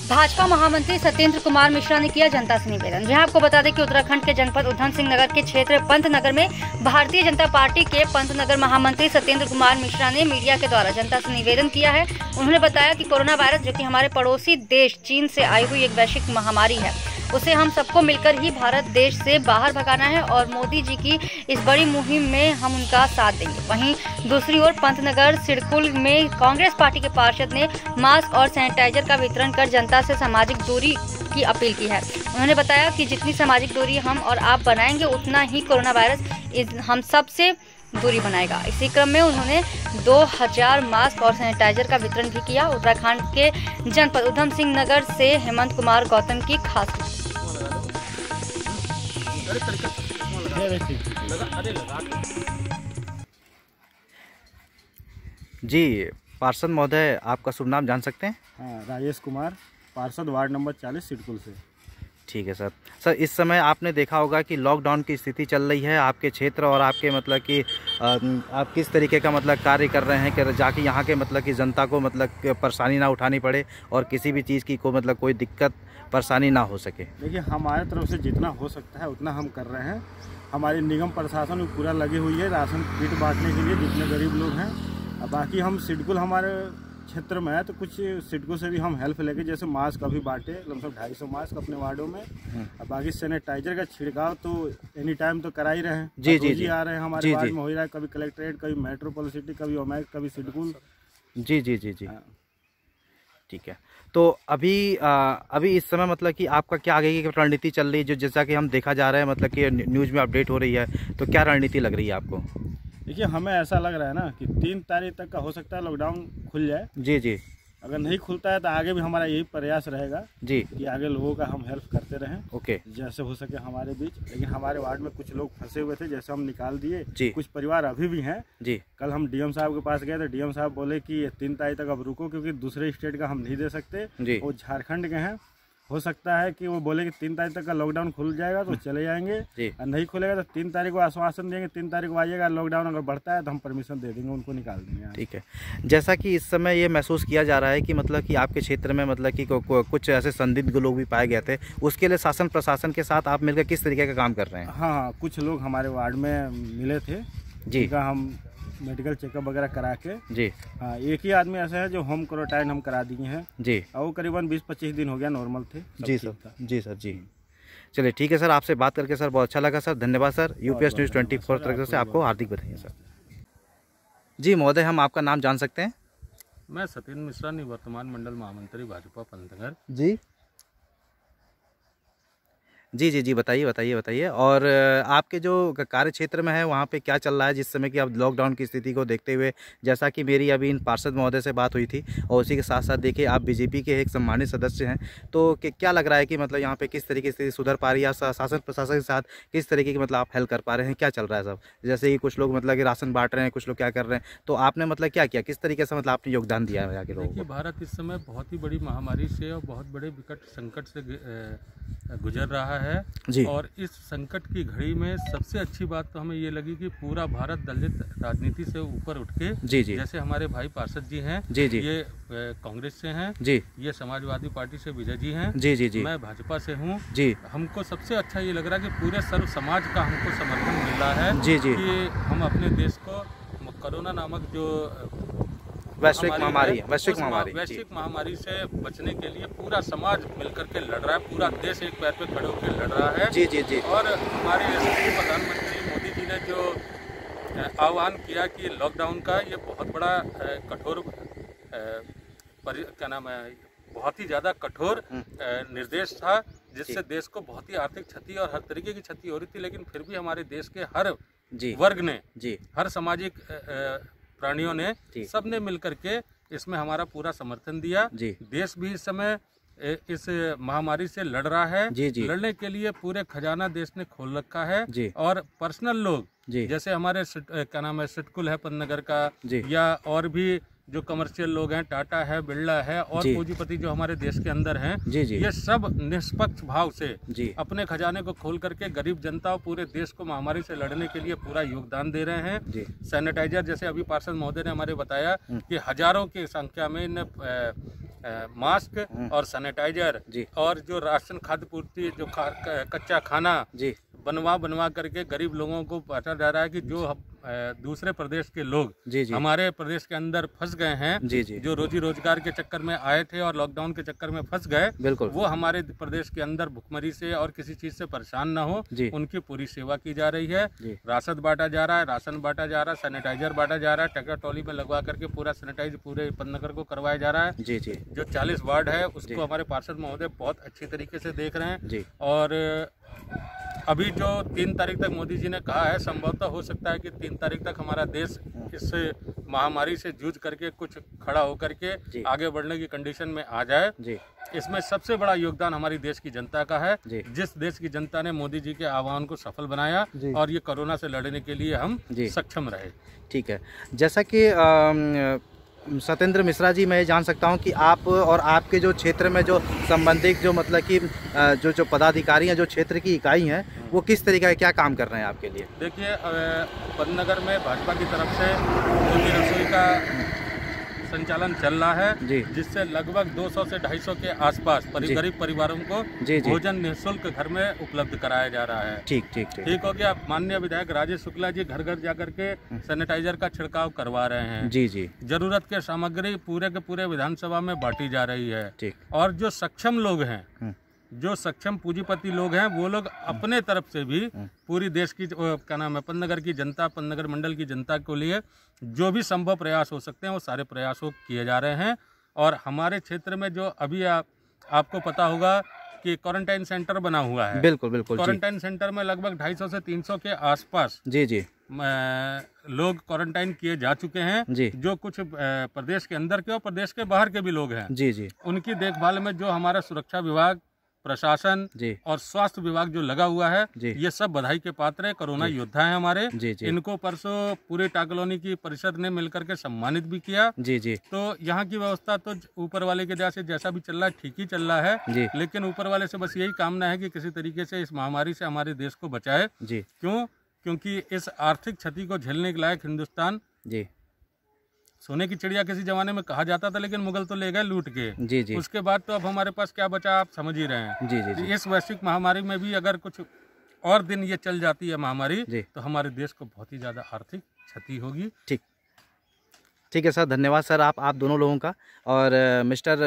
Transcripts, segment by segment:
भाजपा महामंत्री सत्येंद्र कुमार मिश्रा ने किया जनता से निवेदन। जहां आपको बता दें कि उत्तराखंड के जनपद उधम सिंह नगर के क्षेत्र पंतनगर में भारतीय जनता पार्टी के पंतनगर महामंत्री सत्येंद्र कुमार मिश्रा ने मीडिया के द्वारा जनता से निवेदन किया है। उन्होंने बताया कि कोरोना वायरस, जो कि हमारे पड़ोसी देश चीन से आई हुई एक वैश्विक महामारी है, उसे हम सबको मिलकर ही भारत देश से बाहर भगाना है और मोदी जी की इस बड़ी मुहिम में हम उनका साथ देंगे। वहीं दूसरी ओर पंतनगर सिडकुल में कांग्रेस पार्टी के पार्षद ने मास्क और सैनिटाइजर का वितरण कर जनता से सामाजिक दूरी की अपील की है। उन्होंने बताया कि जितनी सामाजिक दूरी हम और आप बनाएंगे, उतना ही कोरोना वायरस हम सब से दूरी बनाएगा। इसी क्रम में उन्होंने 2000 मास्क और सैनिटाइजर का वितरण भी किया। उत्तराखंड के जनपद उधम सिंह नगर से हेमंत कुमार गौतम की खास जी। पार्षद महोदय, आपका शुभ नाम जान सकते हैं? हाँ, राजेश कुमार, पार्षद वार्ड नंबर 40 सिडकुल से। ठीक है सर। सर, इस समय आपने देखा होगा कि लॉकडाउन की स्थिति चल रही है आपके क्षेत्र, और आपके मतलब कि आप किस तरीके का मतलब कार्य कर रहे हैं कि जाके यहाँ के मतलब कि जनता को मतलब परेशानी ना उठानी पड़े और किसी भी चीज़ की मतलब कोई दिक्कत परेशानी ना हो सके। देखिए, हमारे तरफ से जितना हो सकता है उतना हम कर रहे हैं। हमारी निगम प्रशासन भी पूरा लगी हुई है राशन किट बांटने के लिए जितने गरीब लोग हैं। बाकी हम सिडकुल हमारे क्षेत्र में है तो कुछ सिडको से भी हम हेल्प लेके, जैसे मास्क अभी बांटे लगभग 250 मास्क अपने वार्डों में। और बाकी सैनिटाइजर का छिड़काव तो एनी टाइम तो करा ही रहे हैं। जी आ रहे हैं हमारे वार्ड में, हो रहा है कभी कलेक्ट्रेट, कभी मेट्रोपॉलिसिटी, कभी ओमैक, कभी सिडकुल। जी। ठीक है। तो अभी इस समय मतलब कि आपका क्या आगे की रणनीति चल रही है, जो जैसा कि हम देखा जा रहा है मतलब कि न्यूज़ में अपडेट हो रही है, तो क्या रणनीति लग रही है आपको? देखिए, हमें ऐसा लग रहा है ना कि 3 तारीख तक का हो सकता है लॉकडाउन खुल जाए। जी। अगर नहीं खुलता है तो आगे भी हमारा यही प्रयास रहेगा जी कि आगे लोगों का हम हेल्प करते रहें। ओके। जैसे हो सके हमारे बीच। लेकिन हमारे वार्ड में कुछ लोग फंसे हुए थे, जैसे हम निकाल दिए। जी। कुछ परिवार अभी भी हैं। जी। कल हम डीएम साहब के पास गए तो डीएम साहब बोले कि 3 तारीख तक अब रुको, क्योंकि दूसरे स्टेट का हम नहीं दे सकते। जी। वो झारखंड के हैं। हो सकता है कि वो बोले कि 3 तारीख तक का लॉकडाउन खुल जाएगा तो चले जाएंगे, और नहीं खुलेगा तो 3 तारीख को आश्वासन देंगे, 3 तारीख को आइएगा। लॉकडाउन अगर बढ़ता है तो हम परमिशन दे देंगे, उनको निकाल देंगे। ठीक है। जैसा कि इस समय ये महसूस किया जा रहा है कि मतलब कि आपके क्षेत्र में मतलब कि कुछ ऐसे संदिग्ध लोग भी पाए गए थे, उसके लिए शासन प्रशासन के साथ आप मिलकर किस तरीके का काम कर रहे हैं? हाँ, कुछ लोग हमारे वार्ड में मिले थे जी, हम मेडिकल चेकअप वगैरह करा के। जी हाँ, एक ही आदमी ऐसा है जो होम क्वारंटाइन हम करा दिए हैं जी, और वो करीबन 20-25 दिन हो गया, नॉर्मल थे। जी सर। जी। चलिए ठीक है सर, आपसे बात करके सर बहुत अच्छा लगा सर। धन्यवाद सर। यूपीएस न्यूज़ 24 तरफ से आपको हार्दिक बधाई सर। जी महोदय, हम आपका नाम जान सकते हैं? मैं सत्येंद्र मिश्रा, निवर्तमान मंडल महामंत्री भाजपा पंतनगर। जी बताइए। और आपके जो कार्य क्षेत्र में है वहाँ पे क्या चल रहा है जिस समय कि अब लॉकडाउन की स्थिति को देखते हुए? जैसा कि मेरी अभी इन पार्षद महोदय से बात हुई थी, और उसी के साथ साथ देखिए आप बीजेपी के एक सम्मानित सदस्य हैं, तो क्या लग रहा है कि मतलब यहाँ पे किस तरीके से सुधर पा रही है, शासन प्रशासन के साथ किस तरीके की मतलब आप हेल्प कर पा रहे हैं? क्या चल रहा है सब? जैसे कि कुछ लोग मतलब कि राशन बांट रहे हैं, कुछ लोग क्या कर रहे हैं, तो आपने मतलब क्या किया, किस तरीके से मतलब आपने योगदान दिया है यहाँ के लोगों को? देखिए, भारत इस समय बहुत ही बड़ी महामारी से और बहुत बड़े विकट संकट से गुजर रहा है जी। और इस संकट की घड़ी में सबसे अच्छी बात तो हमें ये लगी कि पूरा भारत दलित राजनीति से ऊपर उठ के जी। जैसे हमारे भाई पार्षद जी हैं जी, ये कांग्रेस से हैं जी, ये समाजवादी पार्टी से विजय जी हैं जी, मैं भाजपा से हूँ जी। हमको सबसे अच्छा ये लग रहा है कि पूरे सर्व समाज का हमको समर्थन मिल रहा है जी कि हम अपने देश को कोरोना नामक जो वैश्विक महामारी से बचने के लिए पूरा समाज मिलकर के लड़ रहा है, पूरा देश एक पैर पे खड़े होकर लड़ रहा है जी। और हमारे प्रधानमंत्री मोदी जी ने जो आह्वान किया कि लॉकडाउन का ये बहुत बड़ा कठोर क्या नाम है, बहुत ही ज़्यादा कठोर निर्देश था, जिससे देश को बहुत ही आर्थिक क्षति और हर तरीके की क्षति हो रही थी। लेकिन फिर भी हमारे देश के हर वर्ग ने, हर सामाजिक प्राणियों ने, सबने मिलकर के इसमें हमारा पूरा समर्थन दिया। देश भी इस समय इस महामारी से लड़ रहा है जी। लड़ने के लिए पूरे खजाना देश ने खोल रखा है जी। और पर्सनल लोग जैसे हमारे क्या नाम है, सिडकुल है पंतनगर का, या और भी जो कमर्शियल लोग हैं, टाटा है, बिरला है, और पूंजीपति जो हमारे देश के अंदर हैं ये सब निष्पक्ष भाव से अपने खजाने को खोल करके गरीब जनता और पूरे देश को महामारी से लड़ने के लिए पूरा योगदान दे रहे हैं। सैनिटाइजर, जैसे अभी पार्षद महोदय ने हमारे बताया कि हजारों की संख्या में मास्क और सैनिटाइजर और जो राशन खाद्य पूर्ति जो कच्चा खाना बनवा करके गरीब लोगों को बांटा जा रहा है कि जो दूसरे प्रदेश के लोग हमारे प्रदेश के अंदर फंस गए हैं, जो रोजी रोजगार के चक्कर में आए थे और लॉकडाउन के चक्कर में फंस गए, वो हमारे प्रदेश के अंदर भुखमरी से और किसी चीज से परेशान ना हो, उनकी पूरी सेवा की जा रही है। राशन बांटा जा रहा है, सैनिटाइजर बांटा जा रहा है, ट्रैक्टर ट्रॉली में लगवा करके पूरा सैनिटाइज पूरे पंतनगर को करवाया जा रहा है। जो 40 वार्ड है उसको हमारे पार्षद महोदय बहुत अच्छी तरीके से देख रहे हैं। और अभी जो 3 तारीख तक मोदी जी ने कहा है, संभवतः हो सकता है कि 3 तारीख तक हमारा देश इस महामारी से जूझ करके कुछ खड़ा होकर के आगे बढ़ने की कंडीशन में आ जाए। इसमें सबसे बड़ा योगदान हमारी देश की जनता का है, जिस देश की जनता ने मोदी जी के आह्वान को सफल बनाया और ये कोरोना से लड़ने के लिए हम सक्षम रहे। ठीक है, जैसा कि सत्येंद्र मिश्रा जी, मैं ये जान सकता हूं कि आप और आपके जो क्षेत्र में जो संबंधित जो मतलब कि जो पदाधिकारी हैं, जो क्षेत्र की इकाई हैं, वो किस तरीके का क्या काम कर रहे हैं आपके लिए? देखिए, पंतनगर में भाजपा की तरफ से मोदी रसोई का संचालन चल रहा है, जिससे लगभग 200 से 250 के आसपास गरीब परिवारों को भोजन निःशुल्क घर में उपलब्ध कराया जा रहा है। ठीक हो गया। माननीय विधायक राजेश शुक्ला जी घर घर जाकर के सैनिटाइजर का छिड़काव करवा रहे हैं। जरूरत के सामग्री पूरे के पूरे विधानसभा में बांटी जा रही है। और जो सक्षम लोग हैं, जो सक्षम पूंजीपति लोग हैं, वो लोग अपने तरफ से भी पूरी देश की क्या नाम है पंतनगर की जनता, पंतनगर मंडल की जनता के लिए जो भी संभव प्रयास हो सकते हैं वो सारे प्रयासों किए जा रहे हैं। और हमारे क्षेत्र में जो अभी आपको पता होगा कि क्वारंटाइन सेंटर बना हुआ है। बिल्कुल। क्वारंटाइन सेंटर में लगभग 250 से 300 के आसपास लोग क्वारंटाइन किए जा चुके हैं। जो कुछ प्रदेश के अंदर के और प्रदेश के बाहर के भी लोग हैं, उनकी देखभाल में जो हमारा सुरक्षा विभाग, प्रशासन और स्वास्थ्य विभाग जो लगा हुआ है, ये सब बधाई के पात्र है। कोरोना योद्धा है हमारे। इनको परसों पूरे टाकलोनी की परिषद ने मिलकर के सम्मानित भी किया। तो यहाँ की व्यवस्था तो ऊपर वाले के दया से जैसा भी चल रहा है ठीक ही चल रहा है, लेकिन ऊपर वाले से बस यही कामना है कि किसी तरीके से इस महामारी से हमारे देश को बचाए। क्योंकि इस आर्थिक क्षति को झेलने के लायक हिंदुस्तान सोने की चिड़िया किसी जमाने में कहा जाता था, लेकिन मुगल तो ले गए लूट के। उसके बाद तो अब हमारे पास क्या बचा, आप समझ ही रहे हैं। इस वैश्विक महामारी में भी अगर कुछ और दिन ये चल जाती है महामारी, तो हमारे देश को बहुत ही ज्यादा आर्थिक क्षति होगी। ठीक है सर, धन्यवाद सर आप दोनों लोगों का। और मिस्टर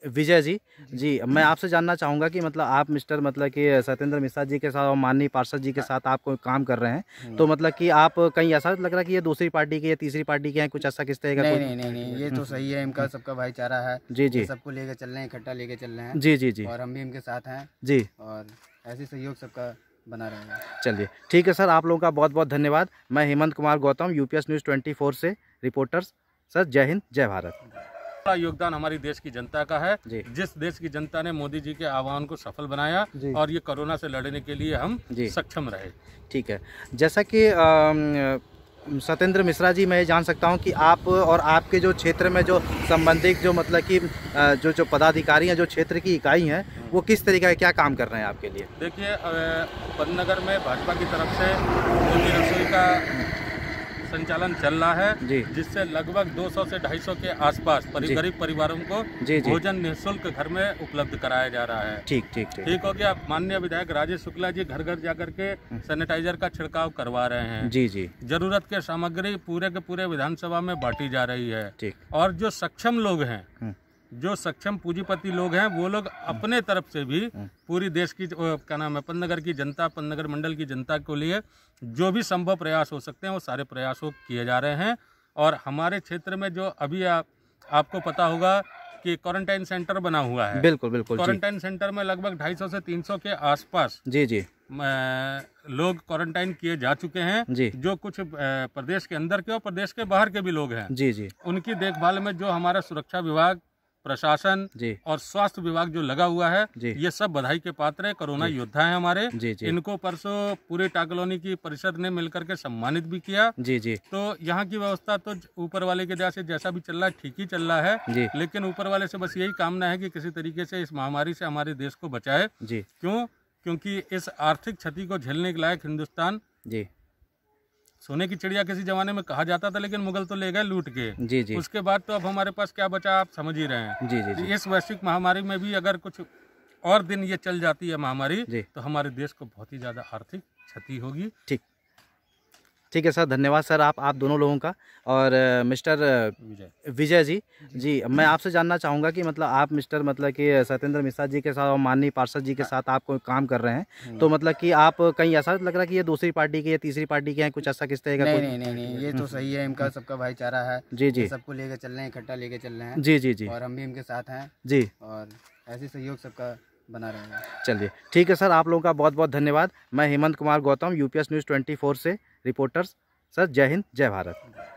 विजय जी, मैं आपसे जानना चाहूँगा कि मतलब आप मतलब कि सत्येंद्र मिश्रा जी के साथ और माननीय पार्षद जी के साथ आप काम कर रहे हैं, तो मतलब कि आप कहीं ऐसा लग रहा है कि ये दूसरी पार्टी के या तीसरी पार्टी के हैं, कुछ ऐसा किस तरह का? नहीं, ये तो सही है। इनका सबका भाईचारा है। सबको लेके चल रहे हैं, इकट्ठा लेके चल रहे हैं। जी। और हम भी इनके साथ हैं और ऐसे सहयोग सबका बना रहेगा। चलिए ठीक है सर, आप लोगों का बहुत बहुत धन्यवाद। मैं हेमंत कुमार गौतम, यूपीएस न्यूज़ 24 से रिपोर्टर्स। सर जय हिंद, जय भारत। बड़ा योगदान हमारी देश की जनता का है, जिस देश की जनता ने मोदी जी के आह्वान को सफल बनाया और ये कोरोना से लड़ने के लिए हम सक्षम रहे। ठीक है, जैसा कि सत्येंद्र मिश्रा जी, मैं ये जान सकता हूं कि आप और आपके जो क्षेत्र में जो संबंधित जो मतलब कि जो पदाधिकारी हैं, जो क्षेत्र की इकाई हैं, वो किस तरीके का क्या काम कर रहे हैं आपके लिए? देखिए, पंतनगर में भाजपा की तरफ से मोदी रसोई का संचालन चल रहा है, जिससे लगभग 200 से 250 के आसपास गरीब परिवारों को भोजन निःशुल्क घर में उपलब्ध कराया जा रहा है। ठीक हो गया। माननीय विधायक राजेश शुक्ला जी घर घर जाकर के सैनिटाइजर का छिड़काव करवा रहे हैं। जरूरत के सामग्री पूरे के पूरे विधानसभा में बांटी जा रही है। और जो सक्षम लोग हैं, जो सक्षम पूंजीपति लोग हैं, वो लोग अपने तरफ से भी पूरी देश की क्या नाम है पंतनगर की जनता, पंतनगर मंडल की जनता के लिए जो भी संभव प्रयास हो सकते हैं वो सारे प्रयासों किए जा रहे हैं। और हमारे क्षेत्र में जो अभी आपको पता होगा कि क्वारंटाइन सेंटर बना हुआ है। बिल्कुल। क्वारंटाइन सेंटर में लगभग 250 से 300 के आसपास लोग क्वारंटाइन किए जा चुके हैं। जो कुछ प्रदेश के अंदर के और प्रदेश के बाहर के भी लोग हैं, उनकी देखभाल में जो हमारा सुरक्षा विभाग, प्रशासन और स्वास्थ्य विभाग जो लगा हुआ है, ये सब बधाई के पात्र है। कोरोना योद्धा है हमारे। इनको परसों पूरे टाकलोनी की परिषद ने मिलकर के सम्मानित भी किया। तो यहाँ की व्यवस्था तो ऊपर वाले के दया से जैसा भी चल रहा है ठीक ही चल रहा है, लेकिन ऊपर वाले से बस यही कामना है कि किसी तरीके से इस महामारी से हमारे देश को बचाए। क्योंकि इस आर्थिक क्षति को झेलने के लायक हिंदुस्तान सोने की चिड़िया किसी जमाने में कहा जाता था, लेकिन मुगल तो ले गए लूट के। जी जी। उसके बाद तो अब हमारे पास क्या बचा, आप समझ ही रहे हैं। जी जी, जी। इस वैश्विक महामारी में भी अगर कुछ और दिन ये चल जाती है महामारी, तो हमारे देश को बहुत ही ज़्यादा आर्थिक क्षति होगी। ठीक है सर, धन्यवाद सर आप दोनों लोगों का। और मिस्टर विजय जी, मैं आपसे जानना चाहूँगा कि मतलब आप मिस्टर मतलब कि सत्येंद्र मिश्रा जी के साथ और माननीय पार्षद जी के साथ आप कोई काम कर रहे हैं, तो मतलब कि आप कहीं ऐसा लग रहा है कि ये दूसरी पार्टी के या तीसरी पार्टी के हैं, कुछ ऐसा किस तरह का? नहीं, ये तो सही है, इनका सबका भाईचारा है। जी जी, सबको लेकर चल रहे हैं, इकट्ठा लेकर चल रहे हैं। जी जी जी, और हम भी इनके साथ हैं जी, और ऐसे सहयोग सबका बना रहेगा। चलिए ठीक है सर, आप लोगों का बहुत बहुत धन्यवाद। मैं हेमंत कुमार गौतम, यूपीएस न्यूज़ 24 से रिपोर्टर्स। सर जय हिंद, जय भारत।